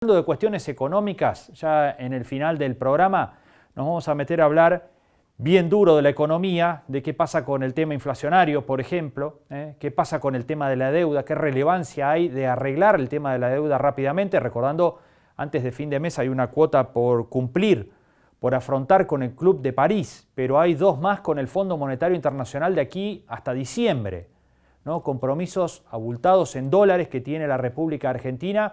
Hablando de cuestiones económicas, ya en el final del programa nos vamos a meter a hablar bien duro de la economía, de qué pasa con el tema inflacionario, por ejemplo, qué pasa con el tema de la deuda, qué relevancia hay de arreglar el tema de la deuda rápidamente, recordando, antes de fin de mes hay una cuota por cumplir, por afrontar con el Club de París, pero hay dos más con el Fondo Monetario Internacional de aquí hasta diciembre, ¿no? Compromisos abultados en dólares que tiene la República Argentina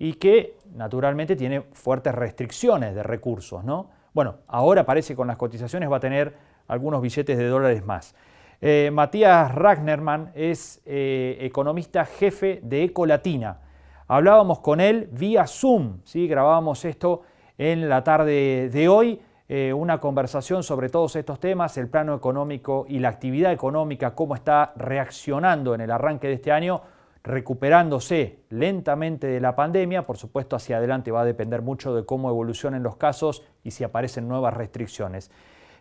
y que naturalmente tiene fuertes restricciones de recursos, ¿no? Bueno, ahora parece que con las cotizaciones va a tener algunos billetes de dólares más. Matías Ragnerman es economista jefe de Ecolatina. Hablábamos con él vía Zoom, ¿sí? Grabábamos esto en la tarde de hoy, una conversación sobre todos estos temas, el plano económico y la actividad económica, cómo está reaccionando en el arranque de este año, recuperándose lentamente de la pandemia. Por supuesto, hacia adelante va a depender mucho de cómo evolucionen los casos y si aparecen nuevas restricciones.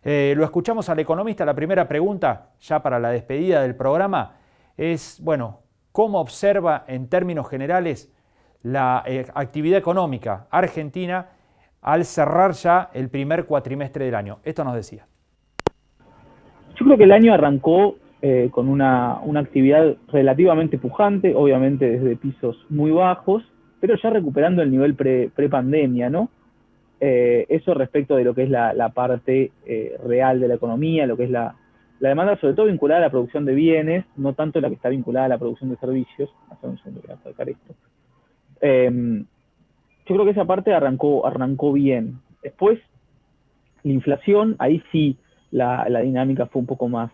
Lo escuchamos al economista. La primera pregunta, ya para la despedida del programa, es, bueno, ¿cómo observa en términos generales la actividad económica argentina al cerrar ya el primer cuatrimestre del año? Esto nos decía. Yo creo que el año arrancó con una actividad relativamente pujante, obviamente desde pisos muy bajos, pero ya recuperando el nivel pre-pandemia, ¿no? Eso respecto de lo que es la parte real de la economía, lo que es la demanda, sobre todo vinculada a la producción de bienes, no tanto la que está vinculada a la producción de servicios. Un segundo, voy a acercar esto. Yo creo que esa parte arrancó bien. Después, la inflación, ahí sí la dinámica fue un poco más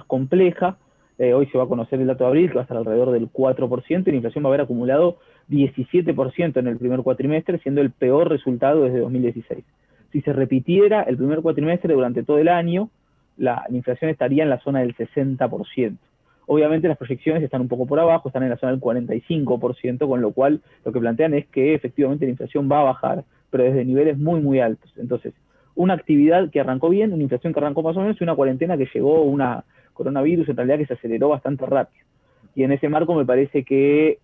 compleja. Hoy se va a conocer el dato de abril, que va a estar alrededor del 4%, y la inflación va a haber acumulado 17% en el primer cuatrimestre, siendo el peor resultado desde 2016. Si se repitiera el primer cuatrimestre durante todo el año, la inflación estaría en la zona del 60%. Obviamente las proyecciones están un poco por abajo, están en la zona del 45%, con lo cual lo que plantean es que efectivamente la inflación va a bajar, pero desde niveles muy altos. Entonces, una actividad que arrancó bien, una inflación que arrancó más o menos, y una cuarentena que llegó, una coronavirus en realidad que se aceleró bastante rápido. Y en ese marco me parece que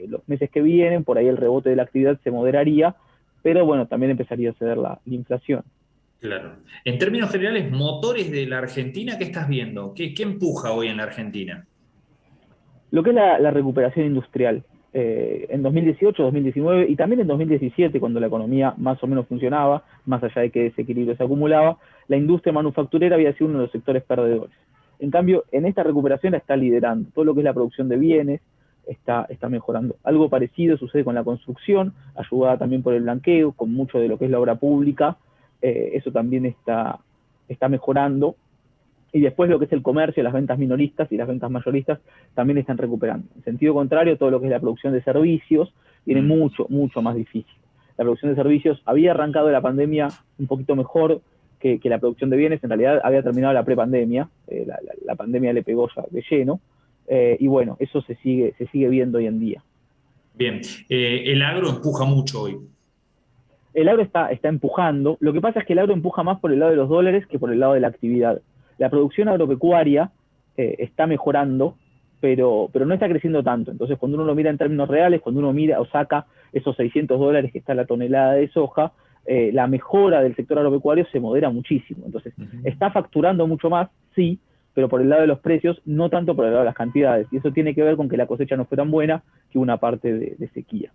los meses que vienen, por ahí el rebote de la actividad se moderaría, pero bueno, también empezaría a ceder la inflación. Claro. En términos generales, motores de la Argentina, ¿qué estás viendo? ¿Qué empuja hoy en la Argentina? Lo que es la recuperación industrial. En 2018, 2019 y también en 2017, cuando la economía más o menos funcionaba, más allá de que ese equilibrio se acumulaba, la industria manufacturera había sido uno de los sectores perdedores. En cambio, en esta recuperación la está liderando. Todo lo que es la producción de bienes está mejorando. Algo parecido sucede con la construcción, ayudada también por el blanqueo, con mucho de lo que es la obra pública. Eso también está mejorando. Y después lo que es el comercio, las ventas minoristas y las ventas mayoristas también están recuperando. En sentido contrario, todo lo que es la producción de servicios viene mucho más difícil. La producción de servicios había arrancado la pandemia un poquito mejor que la producción de bienes. En realidad había terminado la prepandemia, la pandemia le pegó ya de lleno, y bueno, eso se sigue viendo hoy en día. Bien, el agro empuja mucho hoy. El agro está empujando. Lo que pasa es que el agro empuja más por el lado de los dólares que por el lado de la actividad. La producción agropecuaria está mejorando, pero no está creciendo tanto. Entonces, cuando uno lo mira en términos reales, cuando uno mira o saca esos $600 que está la tonelada de soja, la mejora del sector agropecuario se modera muchísimo. Entonces, está facturando mucho más, sí, pero por el lado de los precios, no tanto por el lado de las cantidades. Y eso tiene que ver con que la cosecha no fue tan buena que una parte de sequía.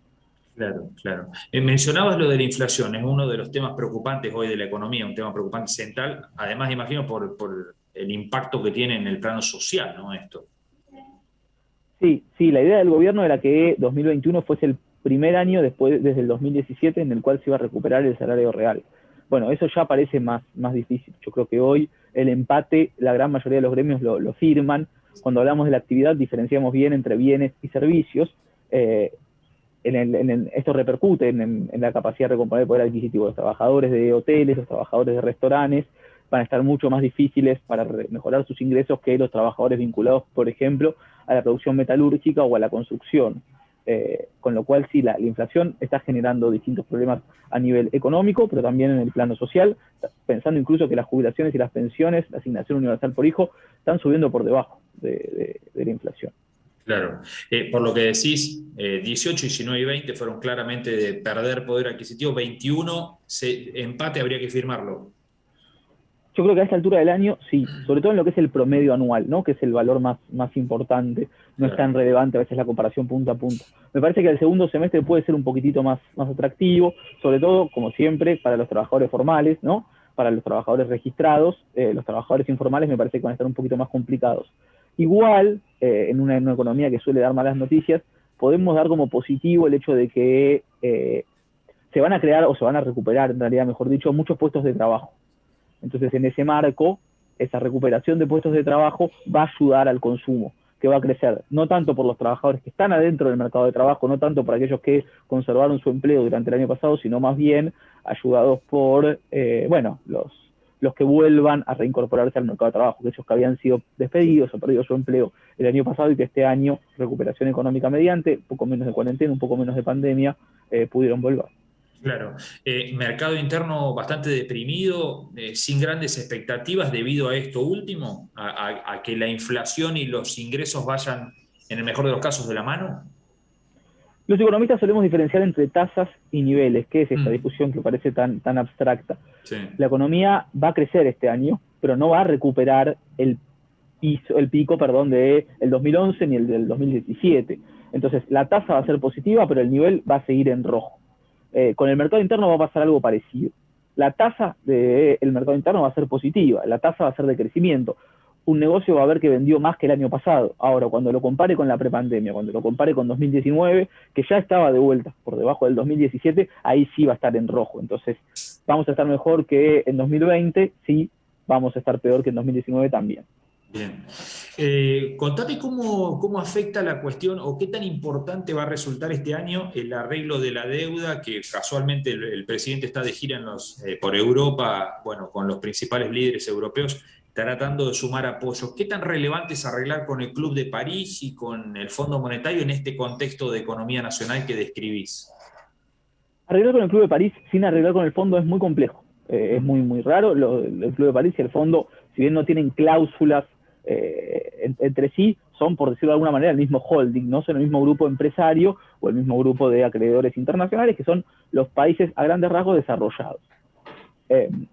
Claro. Mencionabas lo de la inflación, es uno de los temas preocupantes hoy de la economía, un tema preocupante central, además imagino por el impacto que tiene en el plano social, ¿no? Esto. Sí, la idea del gobierno era que 2021 fuese el primer año desde el 2017 en el cual se iba a recuperar el salario real. Bueno, eso ya parece más difícil. Yo creo que hoy el empate, la gran mayoría de los gremios lo firman. Cuando hablamos de la actividad, diferenciamos bien entre bienes y servicios. Esto repercute en la capacidad de recomponer el poder adquisitivo. Los trabajadores de hoteles, los trabajadores de restaurantes van a estar mucho más difíciles para mejorar sus ingresos que los trabajadores vinculados, por ejemplo, a la producción metalúrgica o a la construcción. Con lo cual, sí, la inflación está generando distintos problemas a nivel económico, pero también en el plano social, pensando incluso que las jubilaciones y las pensiones, la asignación universal por hijo, están subiendo por debajo de la inflación. Claro. Por lo que decís, 18, 19 y 20 fueron claramente de perder poder adquisitivo. 21, empate habría que firmarlo. Yo creo que a esta altura del año, sí, sobre todo en lo que es el promedio anual, ¿no? Que es el valor más importante, no es tan Claro. relevante a veces la comparación punto a punto. Me parece que el segundo semestre puede ser un poquitito más atractivo, sobre todo, como siempre, para los trabajadores formales, ¿no? Para los trabajadores registrados, los trabajadores informales me parece que van a estar un poquito más complicados. Igual, en una economía que suele dar malas noticias, podemos dar como positivo el hecho de que se van a crear, o se van a recuperar, en realidad, mejor dicho, muchos puestos de trabajo. Entonces, en ese marco, esa recuperación de puestos de trabajo va a ayudar al consumo, que va a crecer, no tanto por los trabajadores que están adentro del mercado de trabajo, no tanto por aquellos que conservaron su empleo durante el año pasado, sino más bien ayudados por, los que vuelvan a reincorporarse al mercado de trabajo, aquellos que habían sido despedidos o perdido su empleo el año pasado y que este año, recuperación económica mediante, un poco menos de cuarentena, un poco menos de pandemia, pudieron volver. Claro. Mercado interno bastante deprimido, sin grandes expectativas debido a esto último, a que la inflación y los ingresos vayan, en el mejor de los casos, de la mano. Los economistas solemos diferenciar entre tasas y niveles, que es esta Mm, discusión que parece tan abstracta. sí, La economía va a crecer este año, pero no va a recuperar el pico del 2011 ni el del 2017. Entonces, la tasa va a ser positiva, pero el nivel va a seguir en rojo. Con el mercado interno va a pasar algo parecido. La tasa del mercado interno va a ser positiva, la tasa va a ser de crecimiento. Un negocio va a ver que vendió más que el año pasado. Ahora, cuando lo compare con la prepandemia, cuando lo compare con 2019, que ya estaba de vuelta por debajo del 2017, ahí sí va a estar en rojo. Entonces, vamos a estar mejor que en 2020, sí, vamos a estar peor que en 2019 también. bien. Contame cómo afecta la cuestión o qué tan importante va a resultar este año el arreglo de la deuda, que casualmente el presidente está de gira por Europa, bueno, con los principales líderes europeos, tratando de sumar apoyos. ¿Qué tan relevante es arreglar con el Club de París y con el Fondo Monetario en este contexto de economía nacional que describís? Arreglar con el Club de París sin arreglar con el fondo es muy complejo. Es muy raro. El Club de París y el fondo, si bien no tienen cláusulas entre sí, son, por decirlo de alguna manera, el mismo holding, no son el mismo grupo empresario o el mismo grupo de acreedores internacionales, que son los países a grandes rasgos desarrollados.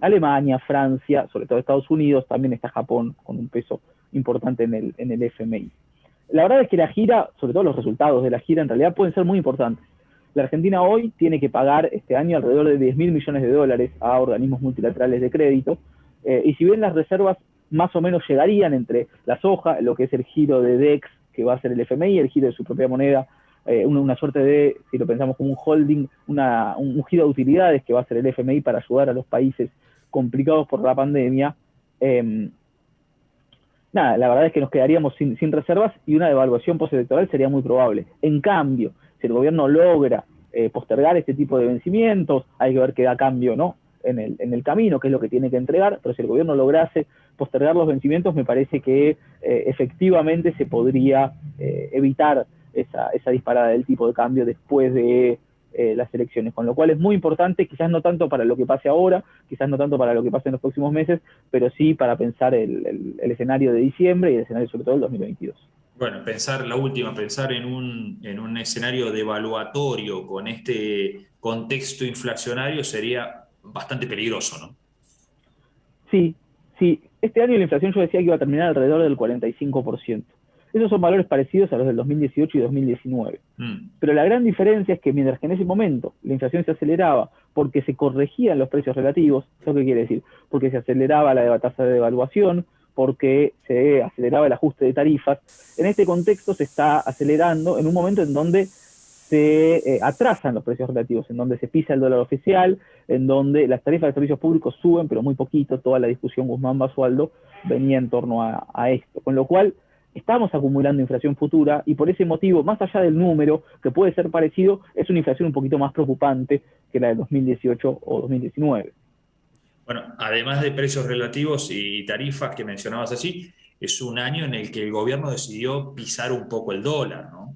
Alemania, Francia, sobre todo Estados Unidos, también está Japón con un peso importante en el FMI. La verdad es que la gira, sobre todo los resultados de la gira, en realidad pueden ser muy importantes. La Argentina hoy tiene que pagar este año alrededor de 10.000 millones de dólares a organismos multilaterales de crédito, y si bien las reservas más o menos llegarían entre la soja, lo que es el giro de DEX, que va a ser el FMI, el giro de su propia moneda, una suerte de, si lo pensamos como un holding, un giro de utilidades que va a ser el FMI para ayudar a los países complicados por la pandemia. La verdad es que nos quedaríamos sin reservas y una devaluación postelectoral sería muy probable. En cambio, si el gobierno logra postergar este tipo de vencimientos, hay que ver qué da cambio, ¿no? En el camino, qué es lo que tiene que entregar, pero si el gobierno lograse postergar los vencimientos, me parece que efectivamente se podría evitar esa disparada del tipo de cambio después de las elecciones, con lo cual es muy importante, quizás no tanto para lo que pase ahora, quizás no tanto para lo que pase en los próximos meses, pero sí para pensar el escenario de diciembre y el escenario sobre todo del 2022. Bueno, pensar en un escenario devaluatorio con este contexto inflacionario sería bastante peligroso, ¿no? Sí, sí. Este año la inflación yo decía que iba a terminar alrededor del 45%. Esos son valores parecidos a los del 2018 y 2019. Pero la gran diferencia es que mientras que en ese momento la inflación se aceleraba porque se corregían los precios relativos, ¿eso qué quiere decir? Porque se aceleraba la tasa de devaluación, porque se aceleraba el ajuste de tarifas. En este contexto se está acelerando en un momento en donde se atrasan los precios relativos, en donde se pisa el dólar oficial, en donde las tarifas de servicios públicos suben, pero muy poquito. Toda la discusión Guzmán-Basualdo venía en torno a esto. Con lo cual, estamos acumulando inflación futura y por ese motivo, más allá del número, que puede ser parecido, es una inflación un poquito más preocupante que la de 2018 o 2019. Bueno, además de precios relativos y tarifas que mencionabas allí, es un año en el que el gobierno decidió pisar un poco el dólar, ¿no?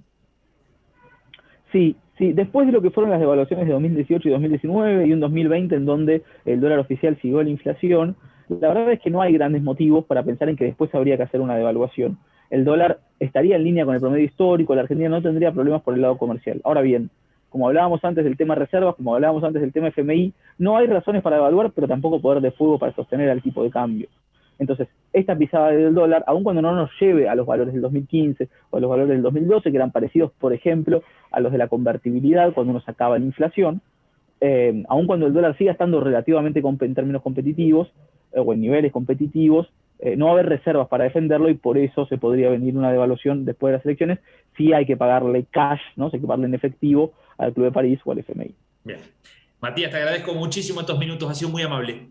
Sí, sí, después de lo que fueron las devaluaciones de 2018 y 2019 y un 2020 en donde el dólar oficial siguió la inflación, la verdad es que no hay grandes motivos para pensar en que después habría que hacer una devaluación. el dólar estaría en línea con el promedio histórico, la Argentina no tendría problemas por el lado comercial. Ahora bien, como hablábamos antes del tema reservas, como hablábamos antes del tema FMI, no hay razones para evaluar, pero tampoco poder de fuego para sostener al tipo de cambio. Entonces, esta pisada del dólar, aun cuando no nos lleve a los valores del 2015 o a los valores del 2012, que eran parecidos, por ejemplo, a los de la convertibilidad cuando uno sacaba la inflación, aun cuando el dólar siga estando relativamente en términos competitivos o en niveles competitivos, no va a haber reservas para defenderlo y por eso se podría venir una devaluación después de las elecciones. Sí hay que pagarle cash, ¿no? Hay que pagarle en efectivo al Club de París o al FMI. Bien. Matías, te agradezco muchísimo estos minutos, ha sido muy amable.